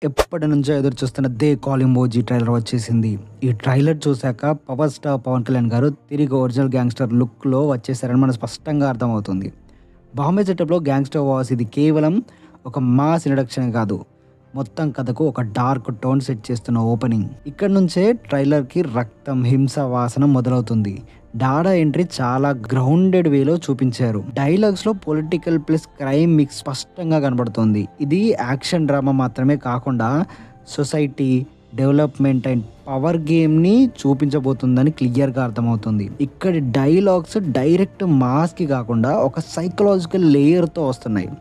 ఎప్పటినుంచో ఎదురు చూస్తున్న 'దే కాల్ ఎమోజీ' ట్రైలర్ వచ్చేసింది. ఈ ట్రైలర్ చూసాక పవర్ స్టార్ పవన్ కళ్యాణ్ గారు తిరిగి ఒరిజినల్ గ్యాంగ్‌స్టర్ లుక్‌లో వచ్చేసారని మనకు స్పష్టంగా అర్థమవుతుంది. బాంబే సెటప్‌లో గ్యాంగ్‌స్టర్ వాస్ ఇది కేవలం ఒక మాస్ ఇంట్రడక్షనే కాదు. మొత్తం కథకు ఒక డార్క్ టోన్ సెట్ చేస్తున్న ఓపెనింగ్. ఇక్కడి నుంచే ట్రైలర్‌కి రక్తం, హింస వాసన మొదలవుతుంది. డాడా ఎంట్రీ చాలా గ్రౌండెడ్ వేలో చూపించారు. డైలాగ్స్ లో పొలిటికల్ ప్లస్ క్రైమ్ మిక్స్ స్పష్టంగా కనబడుతుంది. ఇది యాక్షన్ డ్రామా మాత్రమే కాకుండా society, development and power game ని చూపించబోతుందని క్లియర్ గా అర్థమవుతుంది. ఇక్కడి డైలాగ్స్ డైరెక్ట్ మాస్ కి కాకుండా ఒక సైకలాజికల్ లేయర్ తో వస్తున్నాయి.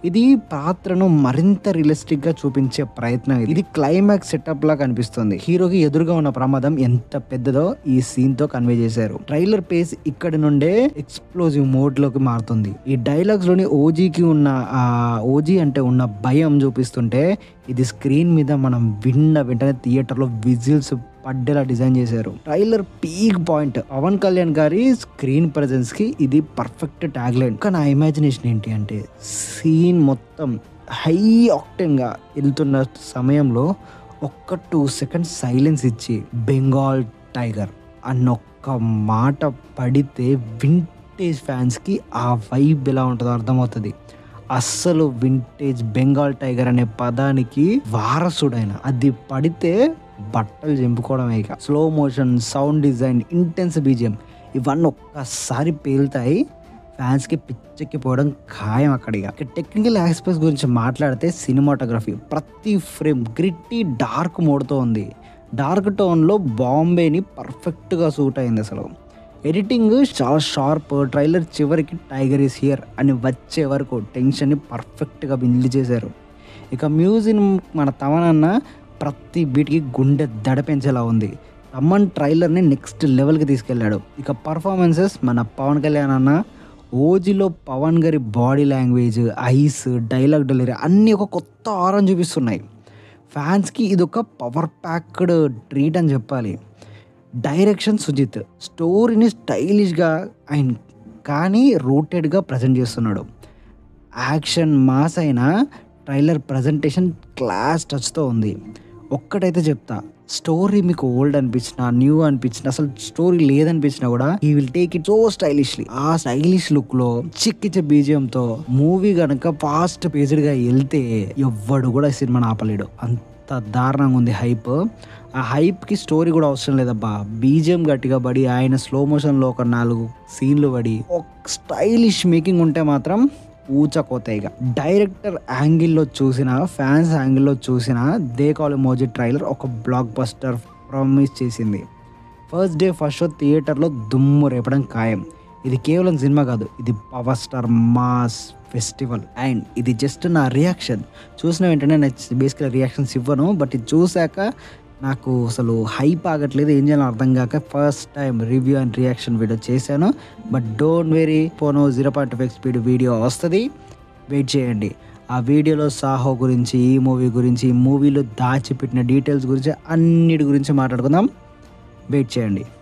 ఇది పాత్రను మరింత రియలిస్టిక్ గా చూపించే ప్రయత్నం. ఇది క్లైమాక్స్ సెటప్ లా కనిపిస్తుంది. హీరోకి ఎదురుగా ఉన్న ప్రమాదం ఎంత పెద్దదో ఈ సీన్ తో కన్వే చేశారు. ట్రైలర్ పేస్ ఇక్కడి నుండే ఎక్స్ప్లోజివ్ మోడ్ లోకి మారుతుంది. ఈ డైలాగ్స్ లోని ఓజీకి ఉన్న ఓజీ అంటే ఉన్న భయం చూపిస్తుంటే ఇది స్క్రీన్ మీద మనం విన్న వెంటనే థియేటర్ లో విజిల్స్ పడ్డేలా డిజైన్ చేశారు. Trailer peak point. Pawan Kalyan గారి స్క్రీన్ ప్రెజెన్స్ కి ఇది పర్ఫెక్ట్ ట్యాగ్ లైన్. కానీ నా ఇమాజినేషన్ ఏంటి అంటే సీన్ మొత్తం హై ఆక్టెన్ గా వెళ్తున్న సమయంలో ఒక్క 2 seconds సైలెన్స్ ఇచ్చి బెంగాల్ టైగర్ అన్న ఒక్క మాట పడితే వింటేజ్ ఫ్యాన్స్ కి ఆ వైబ్ ఎలా ఉంటుందో అర్థమవుతుంది. అస్సలు వింటేజ్ బెంగాల్ టైగర్ అనే పదానికి వారసుడైన అది పడితే బట్టలు చెంపుకోవడమే. ఇక slow motion, sound design, intense BGM ఇవన్నీ ఒక్కసారి పేలుతాయి. ఫ్యాన్స్ కి పిచ్చెక్కిపోవడం ఖాయం. అక్కడిగా టెక్నికల్ ఆస్పెక్ట్స్ గురించి మాట్లాడితే సినిమాటోగ్రఫీ ప్రతి ఫ్రేమ్ గ్రిట్టి డార్క్ మోడ్తో ఉంది. డార్క్ టోన్లో బాంబేని పర్ఫెక్ట్గా సూట్ అయింది. అసలు ఎడిటింగ్ చాలా షార్ప్. ట్రైలర్ చివరికి టైగర్ ఈస్ హియర్ అని వచ్చే వరకు టెన్షన్ని పర్ఫెక్ట్గా బిల్డ్ చేశారు. ఇక మ్యూజిక్ మన తమనన్న ప్రతి బీట్కి గుండె దడ పెంచేలా ఉంది. తమన్ ట్రైలర్ని నెక్స్ట్ లెవెల్కి తీసుకెళ్ళాడు. ఇక పర్ఫార్మెన్సెస్ మన పవన్ కళ్యాణ్ అన్న ఓజీలో పవన్ గారి body language, ice, dialogue delivery అన్నీ ఒక కొత్త ఆరం చూపిస్తున్నాయి. ఫ్యాన్స్కి ఇది ఒక పవర్ ప్యాక్డ్ ట్రీట్ అని చెప్పాలి. డైరెక్షన్ సుజిత్ స్టోరీని స్టైలిష్గా అండ్ కానీ రూటెడ్గా ప్రజెంట్ చేస్తున్నాడు. యాక్షన్ మాస్ అయిన ట్రైలర్ ప్రజెంటేషన్ క్లాస్ టచ్తో ఉంది. ఒక్కటైతే చెప్తా, స్టోరీ మీకు ఓల్డ్ అనిపించినా, న్యూ అనిపించినా, అసలు స్టోరీ లేదనిపించినా కూడా ఈ విల్ టేక్ ఇట్ సో స్టైలిష్లీ. ఆ స్టైలిష్ లుక్ లో చిక్కిచ్చే బీజియంతో మూవీ కనుక ఫాస్ట్ పేజ్డ్ గా వెళ్తే ఎవ్వడు కూడా ఈ సినిమాని ఆపలేడు. అంత దారుణంగా ఉంది హైప్. ఆ హైప్ కి స్టోరీ కూడా అవసరం లేదబ్బా. బీజియం గట్టిగా పడి ఆయన స్లో మోషన్ లో ఒక 4 సీన్లు పడి ఒక స్టైలిష్ మేకింగ్ ఉంటే మాత్రం ఊచకోతాయిగా. డైరెక్టర్ యాంగిల్లో చూసిన, ఫ్యాన్స్ యాంగిల్లో చూసిన 'దే కాల్ ఎమోజీ' ట్రైలర్ ఒక బ్లాక్ బస్టర్ ప్రామిస్ చేసింది. ఫస్ట్ డే ఫస్ట్ షో థియేటర్లో దుమ్ము రేపడం ఖాయం. ఇది కేవలం సినిమా కాదు, ఇది power star mass festival. And ఇది జస్ట్ నా రియాక్షన్. చూసిన వెంటనే నేను బేసికల్ రియాక్షన్స్ ఇవ్వను, బట్ ఇది చూశాక నాకు అసలు హైప్ ఆగట్లేదు. ఏం చేయాలో అర్థం కాక first time review and reaction video చేశాను. బట్ డోంట్ వెరీ, పోనో 0.5 స్పీడ్ వీడియో వస్తుంది, వెయిట్ చేయండి. ఆ వీడియోలో సాహో గురించి, ఈ మూవీ గురించి, ఈ మూవీలో దాచిపెట్టిన డీటెయిల్స్ గురించి, అన్నిటి గురించి మాట్లాడుకుందాం. వెయిట్ చేయండి.